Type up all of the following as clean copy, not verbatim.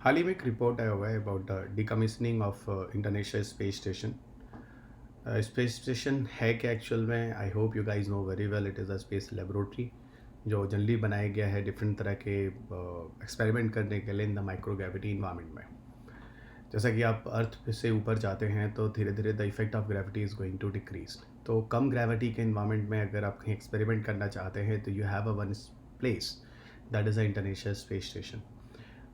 हाल ही में एक रिपोर्ट आया हुआ है about the decommissioning of International space Station. Space station है क्या एक्चुअल में? I hope you guys know very well, it is a space laboratory जो जनरली बनाया गया है डिफरेंट तरह के एक्सपेरिमेंट करने के लिए इन द माइक्रोग्रेविटी इन्वायरमेंट में। जैसा कि आप अर्थ से ऊपर जाते हैं तो धीरे धीरे the effect of gravity is going to decrease. तो कम ग्रेविटी के इन्वायरमेंट में अगर आप कहीं एक्सपेरिमेंट करना चाहते हैं तो you have a one place, that is a international space station.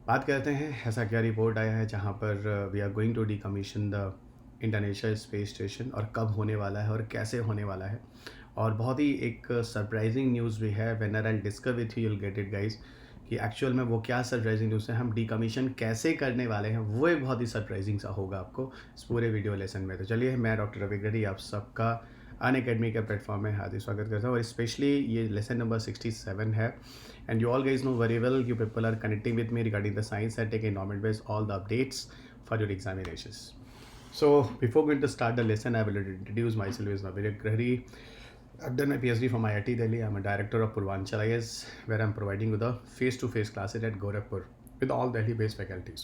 बात करते हैं ऐसा क्या रिपोर्ट आया है जहाँ पर we are going to decommission the international space station, और कब होने वाला है और कैसे होने वाला है। और बहुत ही एक सरप्राइजिंग न्यूज़ भी है। Whenever I discuss with you will get it guys कि एक्चुअल में वो क्या सरप्राइजिंग न्यूज़ है, हम डिकमीशन कैसे करने वाले हैं, वो एक बहुत ही सरप्राइजिंग सा होगा आपको इस पूरे वीडियो लेसन में। तो चलिए, मैं डॉक्टर रवि रेड्डी आप सबका अनअकैडमी के प्लेटफॉर्म में हार्दिक स्वागत करता हूँ। और स्पेशली ये लेसन नंबर 67 है। And you all guys know very well, you people are connecting with me regarding the science and tech environment based all the updates for your examinations. So before going to start the lesson, I will introduce myself as Navir Grahari. I've done my PhD from IIT Delhi. I'm a director of Purvanchal IS, where I'm providing with the face-to-face classes at Gorakhpur with all Delhi-based faculties.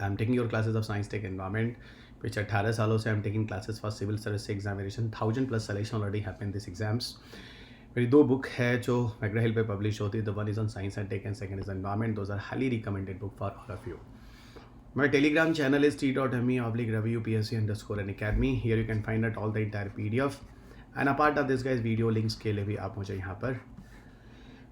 I'm taking your classes of science, tech, environment, which 18 सालों से I'm taking classes for civil service examination. 1000+ selection already happened these exams. मेरी दो book है जो McGrath हिल पे publish होती है। The one is on science and tech and second is environment. Those are highly recommended book for all of you. My Telegram channel is t.me/raviyupsc_academy. Here you can find out all the entire PDF. And apart of this guys, video links के लिए भी आप मुझे यहाँ पर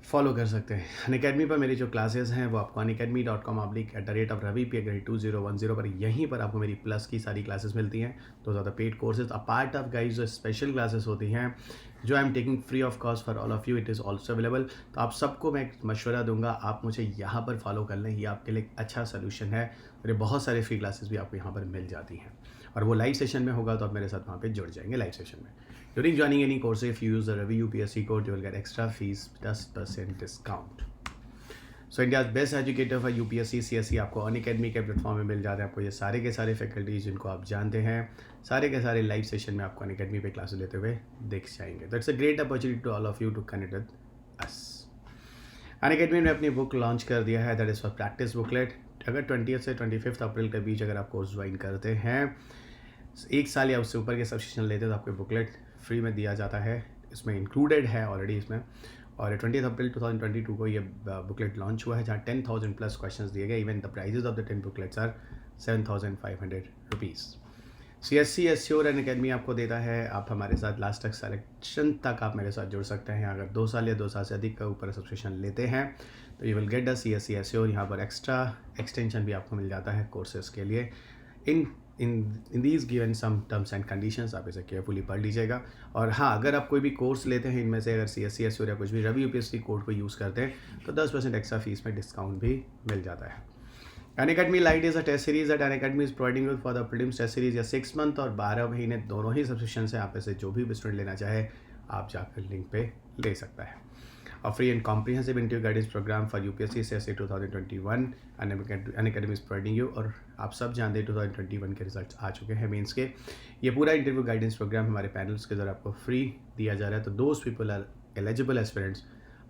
follow कर सकते हैं। अनअकैडमी पर मेरी जो क्लासेस हैं वो आपको unacademy.com/@ravi2010 पर यहीं पर आपको मेरी प्लस की सारी क्लासेस मिलती हैं। तो ज़्यादा paid courses apart of guys जो स्पेशल क्लासेस होती हैं जो I am taking free of cost for all of you, it is also available. तो आप सबको मैं एक मशवरा दूंगा, आप मुझे यहाँ पर फॉलो कर लें, ये आपके लिए एक अच्छा सोल्यूशन है। मेरे बहुत सारे फ्री क्लासेस भी आपको यहाँ पर मिल जाती हैं और वो लाइव सेशन में होगा, तो आप मेरे साथ वहाँ पे जुड़ जाएंगे लाइव सेशन में। During joining any course, if you use the Ravi UPSC code, you will get extra fees 10% discount. So India best educator for UPSC CSC आपको अनअकैडमी के प्लेटफॉर्म में मिल जाते हैं। आपको ये सारे के सारे फैकल्टीज जिनको आप जानते हैं, सारे के सारे लाइव सेशन में आपको अनअकैडमी पे क्लासेस लेते हुए देख जाएंगे। That's a great opportunity to all of you to connect with us. Unacademy ने अपनी बुक लॉन्च कर दिया है, that is for practice booklet. अगर 20 से 25 अप्रैल के बीच अगर आप कोर्स ज्वाइन करते हैं, 1 साल या उससे ऊपर के सब्सक्रिप्शन लेते हैं, तो आपको बुकलेट फ्री में दिया जाता है। इसमें इंक्लूडेड है ऑलरेडी इसमें। और 20 अप्रैल 2022 को ये बुकलेट लॉन्च हुआ है, जहाँ 10,000+ क्वेश्चंस दिए गए। Even the prizes of the 10 booklets are 7,500 rupees. CSC SC और अनअकैडमी आपको देता है, आप हमारे साथ लास्ट तक सिलेक्शन तक आप मेरे साथ जुड़ सकते हैं। अगर 2 साल या 2 साल से अधिक का ऊपर सब्सक्रिप्शन लेते हैं तो you will get the CSC SC, और यहाँ पर एक्स्ट्रा एक्सटेंशन भी आपको मिल जाता है कोर्सेज के लिए। In these given some terms and conditions, आप इसे केयरफुली पढ़ लीजिएगा। और हाँ, अगर आप कोई भी कोर्स लेते हैं इनमें से, अगर CSC SC या कुछ भी रवि यूपीएससी कोड को यूज़ करते हैं तो 10% एक्स्ट्रा फीस में डिस्काउंट भी मिल जाता है। Unacademy lite is a test series that Unacademy is providing with for the prelims test series या 6 मंथ और 12 महीने दोनों ही सब्सक्रिप्शन से आप ऐसे जो भी स्टूडेंट लेना चाहे आप जाकर लिंक पे ले सकता है। A free and comprehensive interview guidance program for UPSC CSC 2021 Unacademy is providing you. और आप सब जानते हैं 2021 के रिजल्ट्स आ चुके हैं मेंस के। ये पूरा इंटरव्यू गाइडेंस प्रोग्राम हमारे पैनल्स के द्वारा आपको फ्री दिया जा रहा है। तो those people are eligible aspirants,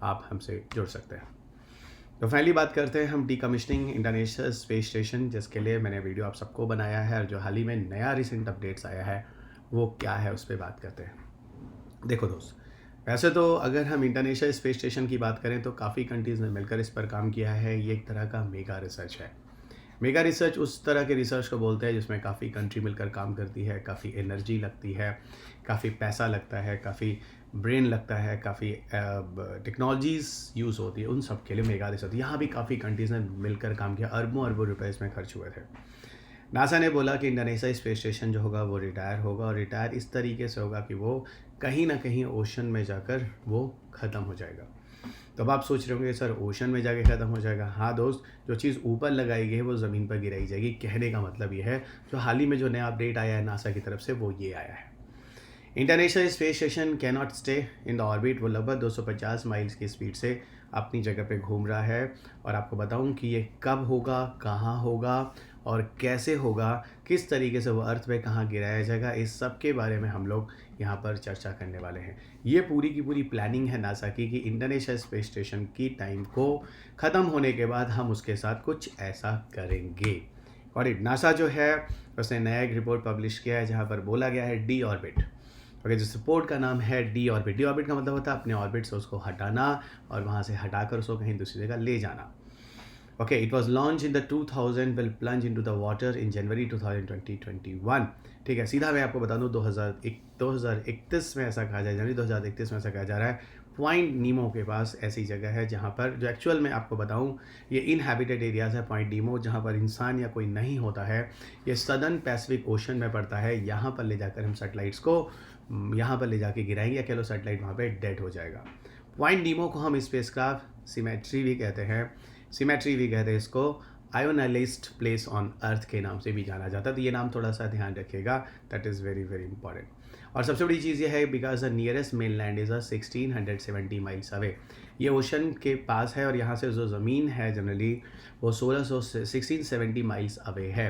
आप हमसे जुड़ सकते हैं। तो फाइनली बात करते हैं हम डिकमिशनिंग इंटरनेशनल स्पेस स्टेशन, जिसके लिए मैंने वीडियो आप सबको बनाया है और जो हाल ही में नया रिसेंट अपडेट्स आया है वो क्या है उस पर बात करते हैं। देखो दोस्त, वैसे तो अगर हम इंटरनेशनल स्पेस स्टेशन की बात करें तो काफ़ी कंट्रीज़ ने मिलकर इस पर काम किया है। ये एक तरह का मेगा रिसर्च है। मेगा रिसर्च उस तरह के रिसर्च को बोलते हैं जिसमें काफ़ी कंट्री मिलकर काम करती है, काफ़ी एनर्जी लगती है, काफ़ी पैसा लगता है, काफ़ी ब्रेन लगता है, काफ़ी टेक्नोलॉजीज़ यूज़ होती है। उन सब के लिए मेगा रिसर्च। यहाँ भी काफ़ी कंट्रीज़ ने मिलकर काम किया, अरबों अरबों रुपए इसमें खर्च हुए थे। नासा ने बोला कि इंटरनेशनल स्पेस स्टेशन जो होगा वो रिटायर होगा, और रिटायर इस तरीके से होगा कि वो कहीं ना कहीं ओशन में जाकर वो ख़त्म हो जाएगा। तो अब आप सोच रहे होंगे सर ओशन में जाके ख़त्म हो जाएगा। हाँ दोस्त, जो चीज़ ऊपर लगाई गई है वो ज़मीन पर गिराई जाएगी। कहने का मतलब ये है, जो हाल ही में जो नया अपडेट आया है नासा की तरफ से वो ये आया है, international space station can not stay in the orbit. वो लगभग 250 माइल्स की स्पीड से अपनी जगह पे घूम रहा है। और आपको बताऊं कि ये कब होगा, कहाँ होगा और कैसे होगा, किस तरीके से वो अर्थ पे कहाँ गिराया जाएगा, इस सब के बारे में हम लोग यहाँ पर चर्चा करने वाले हैं। ये पूरी की पूरी प्लानिंग है नासा की कि इंटरनेशनल स्पेस स्टेशन की टाइम को ख़त्म होने के बाद हम उसके साथ कुछ ऐसा करेंगे। और नासा जो है उसने नया एक रिपोर्ट पब्लिश किया है जहाँ पर बोला गया है डी ऑर्बिट। ओके, जिस रिपोर्ट का नाम है डी ऑर्बिट। डी ऑर्बिट का मतलब होता है अपने ऑर्बिट से उसको हटाना और वहाँ से हटाकर उसको कहीं दूसरी जगह ले जाना। Okay, it was launch in the 2000 will plunge into the water in January 2021। ठीक है, सीधा मैं आपको बता दूं 2031 में ऐसा कहा जाए, जनवरी 2031 में ऐसा कहा जा रहा है। पॉइंट नीमो के पास ऐसी जगह है जहाँ पर, जो एक्चुअल में आपको बताऊं ये इनहैबिटेड एरियाज़ है पॉइंट नीमो, जहाँ पर इंसान या कोई नहीं होता है। ये सदर्न पैसिफिक ओशन में पड़ता है। यहाँ पर ले जाकर हम सैटेलाइट्स को यहाँ पर ले जाके गिराएंगे, या कह लो सैटेलाइट वहाँ पे डेड हो जाएगा। पॉइंट नीमो को हम स्पेसक्राफ्ट सिमेट्री भी कहते हैं, इसको आयोनाइज्ड प्लेस ऑन अर्थ के नाम से भी जाना जाता है। तो ये नाम थोड़ा सा ध्यान रखिएगा, that is very very important. और सबसे बड़ी चीज़ ये है because the nearest main land is 1670 miles away. ये ओशन के पास है और यहाँ से जो ज़मीन है जनरली वो 1670 माइल्स अवे है।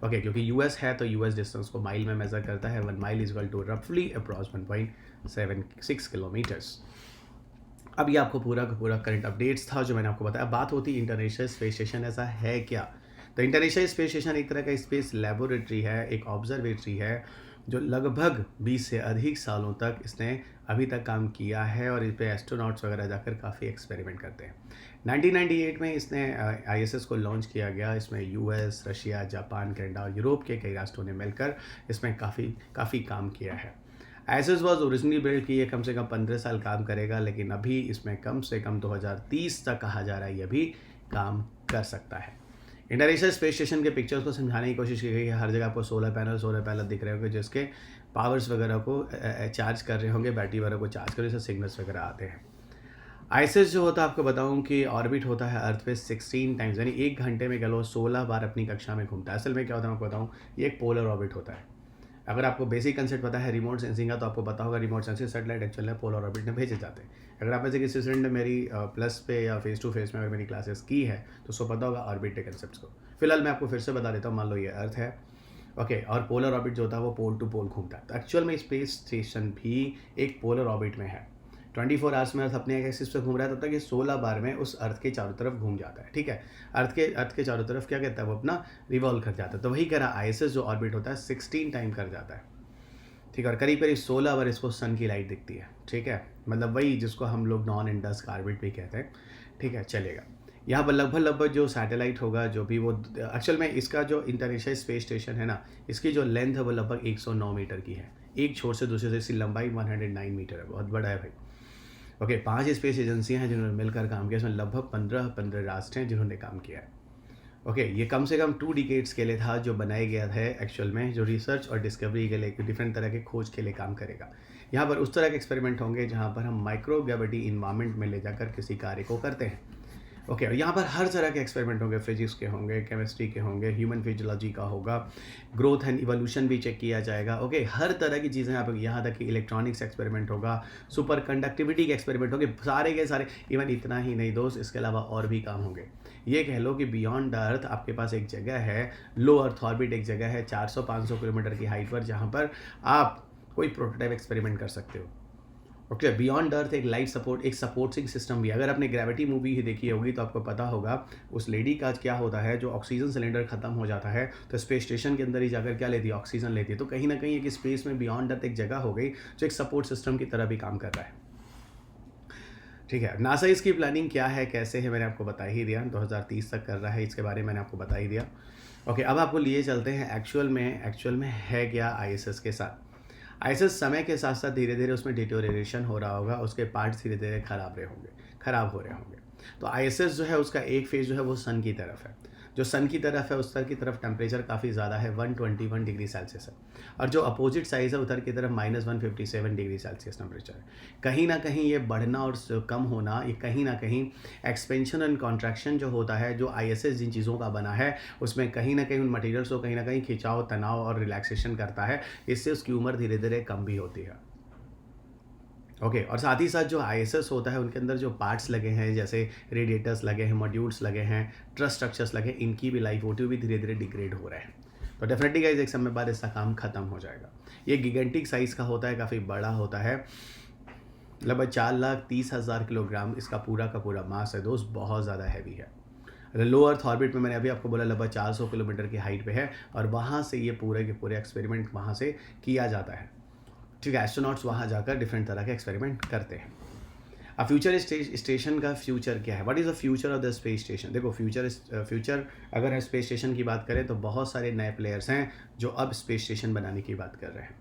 ओके, क्योंकि यूएस है तो यूएस डिस्टेंस को माइल में मेज़र करता है। 1 माइल इज इक्वल टू रफली अप्रॉक्स 1.76 किलोमीटर्स। अब ये आपको पूरा का पूरा करंट अपडेट्स था जो मैंने आपको बताया। बात होती है इंटरनेशनल स्पेस स्टेशन ऐसा है क्या। तो इंटरनेशनल स्पेस स्टेशन एक तरह का स्पेस लेबोरेटरी है, एक ऑब्जर्वेटरी है जो लगभग 20 से अधिक सालों तक इसने अभी तक काम किया है और इस पर एस्ट्रोनॉट्स वगैरह जाकर काफ़ी एक्सपेरिमेंट करते हैं। 1998 में इसने आईएसएस को लॉन्च किया गया। इसमें यूएस, रशिया, जापान, कनाडा और यूरोप के कई राष्ट्रों ने मिलकर इसमें काफ़ी काम किया है। आईएसएस वॉज ओरिजिनली बिल्ड की, ये कम से कम 15 साल काम करेगा, लेकिन अभी इसमें कम से कम 2030 तक कहा जा रहा है ये भी काम कर सकता है। इंटरनेशनल स्पेस स्टेशन के पिक्चर्स को समझाने की कोशिश की गई है। हर जगह आपको सोलर पैनल दिख रहे होंगे जिसके पावर्स वगैरह को चार्ज कर रहे होंगे, बैटरी वगैरह को चार्ज कर रहे, सिग्नल्स वगैरह आते हैं। आईएसएस जो होता है आपको बताऊं कि ऑर्बिट होता है अर्थ पे 16 टाइम्स, यानी 1 घंटे में कह लो 16 बार अपनी कक्षा में घूमता है। असल में क्या होता है आपको बताऊं, ये एक पोलर ऑर्बिट होता है। अगर आपको बेसिक कंसेप्ट पता है रिमोट सेंसिंग का तो आपको पता होगा रिमोट सेंसिंग सैटेलाइट एक्चुअल में पोलर ऑर्बिट में भेजे जाते हैं। अगर आप में से किसी स्टूडेंट ने मेरी प्लस पे या फेस टू फेस में अगर मेरी क्लासेस की है तो उसको पता होगा ऑर्बिट के कंसेप्ट्स को। फिलहाल मैं आपको फिर से बता देता हूँ। मान लो ये अर्थ है, ओके, और पोलर ऑर्बिट जो होता है वो पोल टू पोल घूमता है। तो एक्चुअल में स्पेस स्टेशन भी एक पोलर ऑर्बिट में है। 24 आवर्स में अर्थ अपने एक एक्सिस पे घूम रहा है, तब तक ये 16 बार में उस अर्थ के चारों तरफ घूम जाता है। ठीक है, अर्थ के चारों तरफ क्या कहता है वो अपना रिवॉल्व कर जाता है। तो वही कह रहा आईएसएस जो ऑर्बिट होता है 16 टाइम कर जाता है। ठीक है, और करीब करीब 16 बार इसको सन की लाइट दिखती है। ठीक है, मतलब वही जिसको हम लोग नॉन इंडस्क ऑर्बिट भी कहते हैं। ठीक है, चलेगा। यहाँ पर लगभग जो सैटेलाइट होगा जो भी वो एक्चुअल में इसका जो इंटरनेशनल स्पेस स्टेशन है ना, इसकी जो लेंथ है वो लगभग 109 मीटर की है। एक छोर से दूसरे से इसकी लंबाई 109 मीटर है, बहुत बड़ा है भाई। ओके, 5 स्पेस एजेंसियाँ हैं जिन्होंने मिलकर काम किया। इसमें लगभग 15 राष्ट्र हैं जिन्होंने काम किया है। ओके, ये कम से कम 2 डिकेड्स के लिए था जो बनाया गया है एक्चुअल में, जो रिसर्च और डिस्कवरी के लिए डिफरेंट तरह के खोज के लिए काम करेगा। यहाँ पर उस तरह के एक्सपेरिमेंट होंगे जहाँ पर हम माइक्रो ग्रेविटी इन्वायरमेंट में ले जाकर किसी कार्य को करते हैं। ओके, और यहाँ पर हर तरह के एक्सपेरिमेंट होंगे, फिजिक्स के होंगे, केमिस्ट्री के होंगे, ह्यूमन फिजियोलॉजी का होगा, ग्रोथ एंड इवोल्यूशन भी चेक किया जाएगा। ओके, हर तरह की चीज़ें यहाँ तक कि इलेक्ट्रॉनिक्स एक्सपेरिमेंट होगा, सुपर कंडक्टिविटी के एक्सपेरिमेंट होंगे, सारे के सारे। इवन इतना ही नहीं दोस्त, इसके अलावा और भी काम होंगे। ये कह लो कि बियॉन्ड द अर्थ आपके पास एक जगह है, लो अर्थ ऑर्बिट एक जगह है 400-500 किलोमीटर की हाइट पर, जहाँ पर आप कोई प्रोटोटाइप एक्सपेरिमेंट कर सकते हो। ओके, बियॉन्ड अर्थ एक लाइफ सपोर्ट, एक सपोर्टिंग सिस्टम भी। अगर आपने ग्रेविटी मूवी ही देखी होगी तो आपको पता होगा उस लेडी का क्या होता है, जो ऑक्सीजन सिलेंडर खत्म हो जाता है तो स्पेस स्टेशन के अंदर ही जाकर क्या लेती है, ऑक्सीजन लेती है। तो कहीं ना कहीं एक स्पेस में बियॉन्ड अर्थ एक जगह हो गई जो एक सपोर्ट सिस्टम की तरह भी काम कर रहा है। ठीक है, नासा इसकी प्लानिंग क्या है, कैसे है, मैंने आपको बता ही दिया। 2030 तक कर रहा है, इसके बारे में मैंने आपको बता ही दिया। ओके, अब आपको लिए चलते हैं एक्चुअल में है क्या आईएसएस के साथ। आईएसएस समय के साथ साथ धीरे धीरे उसमें डिटोरेशन हो रहा होगा, उसके पार्ट्स धीरे धीरे खराब हो रहे होंगे। तो आईएसएस जो है उसका एक फेज जो है वो सन की तरफ है। जो सन की तरफ है उस तरफ की तरफ टेम्परेचर काफ़ी ज़्यादा है, 121 डिग्री सेल्सियस है। और जो अपोजिट साइड है उधर की तरफ -157 डिग्री सेल्सियस टेम्परेचर है। कहीं ना कहीं ये बढ़ना और कम होना, ये कहीं ना कहीं एक्सपेंशन एंड कॉन्ट्रैक्शन जो होता है, जो आईएसएस जिन चीज़ों का बना है उसमें कहीं ना कहीं उन मटीरियल्स को कहीं ना कहीं खिंचाव, तनाव और रिलैक्सेशन करता है। इससे उसकी उम्र धीरे धीरे कम भी होती है। ओके, और साथ ही साथ जो आईएसएस होता है उनके अंदर जो पार्ट्स लगे हैं, जैसे रेडिएटर्स लगे हैं, मॉड्यूल्स लगे हैं, ट्रस स्ट्रक्चर्स लगे हैं, इनकी भी लाइफ होती हुई भी धीरे धीरे डिग्रेड हो रहे हैं। तो डेफिनेटली गाइस एक समय बाद इसका काम खत्म हो जाएगा। ये गिगेंटिक साइज़ का होता है, काफ़ी बड़ा होता है, लगभग 4,30,000 किलोग्राम इसका पूरा का पूरा मास है दोस्त, बहुत ज़्यादा हैवी है। लो अर्थ ऑर्बिट में मैंने अभी आपको बोला लगभग 400 किलोमीटर की हाइट पे है, और वहाँ से ये पूरे के पूरे एक्सपेरिमेंट वहाँ से किया जाता है। ठीक है, एस्ट्रोनॉट्स वहाँ जाकर डिफरेंट तरह के एक्सपेरिमेंट करते हैं। अब फ्यूचर स्टेशन का फ्यूचर क्या है? What is the future of the space station? देखो, फ्यूचर अगर हम स्पेस स्टेशन की बात करें तो बहुत सारे नए प्लेयर्स हैं जो अब स्पेस स्टेशन बनाने की बात कर रहे हैं।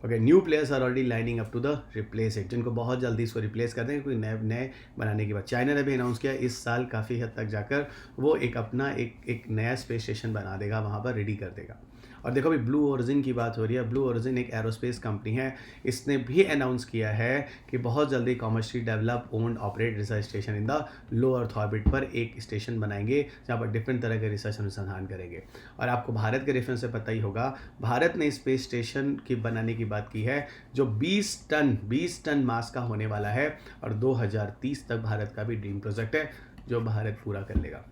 Okay, new players are already lining up to the replace it, जिनको बहुत जल्दी इसको रिप्लेस कर देंगे, कोई नए नए बनाने की बात। चाइना ने भी अनाउंस किया इस साल काफ़ी हद तक जाकर वो एक अपना एक नया स्पेस स्टेशन बना देगा, वहाँ पर रेडी कर देगा। और देखो अभी ब्लू ओरिजिन की बात हो रही है। ब्लू ओरिजिन एक एरोस्पेस कंपनी है, इसने भी अनाउंस किया है कि बहुत जल्दी commercially develop owned operate research station in the low earth orbit पर एक स्टेशन बनाएंगे जहाँ पर डिफरेंट तरह के रिसर्च अनुसंधान करेंगे। और आपको भारत के रेफरेंस से पता ही होगा, भारत ने स्पेस स्टेशन की बनाने की बात की है जो 20 टन मास का होने वाला है, और 2030 तक भारत का भी ड्रीम प्रोजेक्ट है जो भारत पूरा कर लेगा।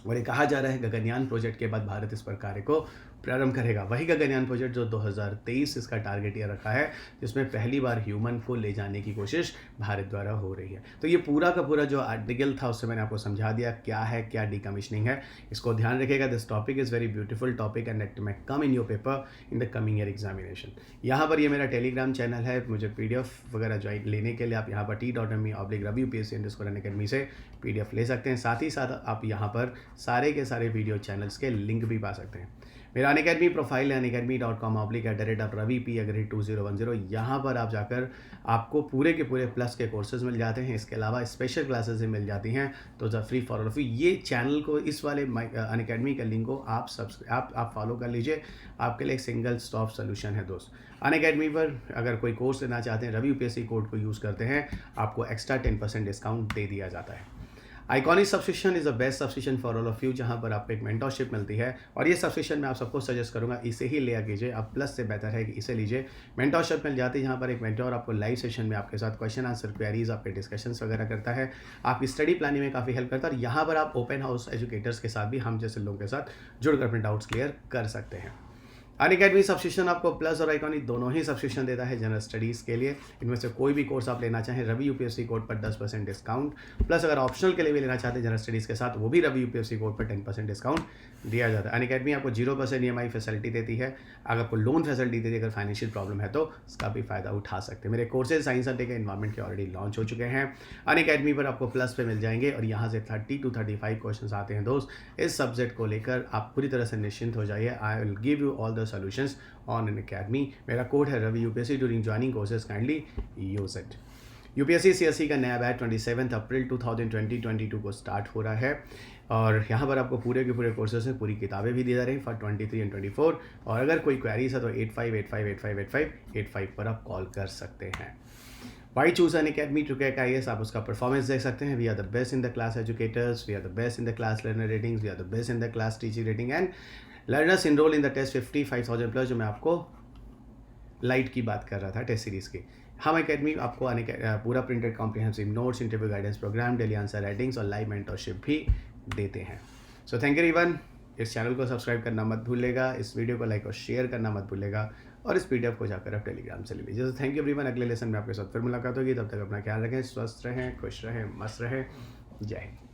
और ये कहा जा रहा है गगनयान प्रोजेक्ट के बाद भारत इस पर कार्य को प्रारंभ करेगा। वही गगनयान प्रोजेक्ट जो 2023 इसका टारगेट ये रखा है, जिसमें पहली बार ह्यूमन को ले जाने की कोशिश भारत द्वारा हो रही है। तो ये पूरा का पूरा जो आर्टिकल था उससे मैंने आपको समझा दिया क्या है, क्या डिकमीशनिंग है। इसको ध्यान रखिएगा। This topic is very beautiful topic and it may come in your paper in the coming year examination. यहाँ पर ये मेरा टेलीग्राम चैनल है, मुझे PDF वगैरह ज्वाइन लेने के लिए आप यहाँ पर t.me/RaviUPSC_Academy से PDF ले सकते हैं। साथ ही साथ आप यहाँ पर सारे के सारे वीडियो चैनल्स के लिंक भी पा सकते हैं। मेरा अनअकैडमी प्रोफाइल है unacademy.com/Ravi_P2010। यहाँ पर आप जाकर आपको पूरे के पूरे प्लस के कोर्सेज मिल जाते हैं। इसके अलावा स्पेशल क्लासेस भी मिल जाती हैं। तो the free for all of you, ये चैनल को, इस वाले अनअकैडमी का लिंक को आप फॉलो कर लीजिए। आपके लिए एक सिंगल स्टॉप सोल्यूशन है दोस्त। अनअकैडमी पर अगर कोई कोर्स लेना चाहते हैं, रवि UPSC कोड को यूज़ करते हैं, आपको एक्स्ट्रा 10% डिस्काउंट दे दिया जाता है। Iconic subscription is the best subscription for all of you, जहाँ पर आपको एक मेंटरशिप मिलती है। और ये सब्सक्रिप्शन मैं आप सबको सजेस्ट करूँगा इसे ही लिया कीजिए। अब प्लस से बेहतर है कि इसे लीजिए। मेंटरशिप मिल जाती है जहाँ पर एक मेंटर आपको लाइव सेशन में आपके साथ क्वेश्चन आंसर क्वेरीज, आपके डिस्कशंस वगैरह करता है, आपकी स्टडी प्लानिंग में काफ़ी हेल्प करता है। और यहाँ पर आप ओपन हाउस एजुकेटर्स के साथ भी हम जैसे लोगों के साथ जुड़कर अपने डाउट्स क्लियर कर सकते हैं। अनअकैडमी सब्सक्रिप्शन आपको प्लस और आइकॉनिक दोनों ही सब्सक्रिप्शन देता है जनरल स्टडीज़ के लिए। इनमें से कोई भी कोर्स आप लेना चाहें, रवि UPSC कोड पर 10% डिस्काउंट, प्लस अगर ऑप्शनल के लिए भी लेना चाहते हैं जनरल स्टडीज़ के साथ, वो भी रवि UPSC कोड पर 10% डिस्काउंट दिया जाता है। अनअकैडमी आपको 0% EMI फैसिलिटी देती है। अगर आपको लोन फैसिलिटी देती है, अगर फाइनेंशियल प्रॉब्लम है तो इसका भी फ़ायदा उठा सकते हैं। मेरे कोर्सेज साइंस अड्डे के एनवायरमेंट के ऑलरेडी लॉन्च हो चुके हैं। अनअकैडमी पर आपको प्लस पे मिल जाएंगे, और यहाँ से 30 to 35 क्वेश्चन आते हैं दोस्त। इस सब्जेक्ट को लेकर आप पूरी तरह से निश्चिंत हो जाइए। I will give you all the solutions on Unacademy. मेरा कोड है Ravi UPSC। During joining courses kindly use it. UPSC CSE का नया बैच 27 अप्रैल 2022 को स्टार्ट हो रहा है, और यहाँ पर आपको पूरे के पूरे कोर्सेज में पूरी किताबें भी दी जा रही हैं फॉर 23 and 24। और अगर कोई क्वेरीज है तो 8585858585 पर आप कॉल कर सकते हैं। Why choose Unacademy to crack IAS, आप उसका परफॉर्मेंस देख सकते हैं। We are the best in the class educators, we are the best in the class learner ratings, we are the best in the class teaching rating and learners enroll in the test 55,000 plus, जो मैं आपको light की बात कर रहा था test series की। हम अकेडमी आपको पूरा printed comprehensive notes, interview guidance program, daily answer writings और लाइव मेंटरशिप भी देते हैं। So thank you everyone. इस चैनल को सब्सक्राइब करना मत भूलेगा, इस वीडियो को लाइक और शेयर करना मत भूलेगा, और इस PDF को जाकर आप टेलीग्राम से ले लीजिए। तो थैंक यू एवरीवन। अगले लेसन में आपके साथ फिर मुलाकात होगी। तब तक अपना ख्याल रखें, स्वस्थ रहें, खुश रहें, मस्त रहें। जय हिंद।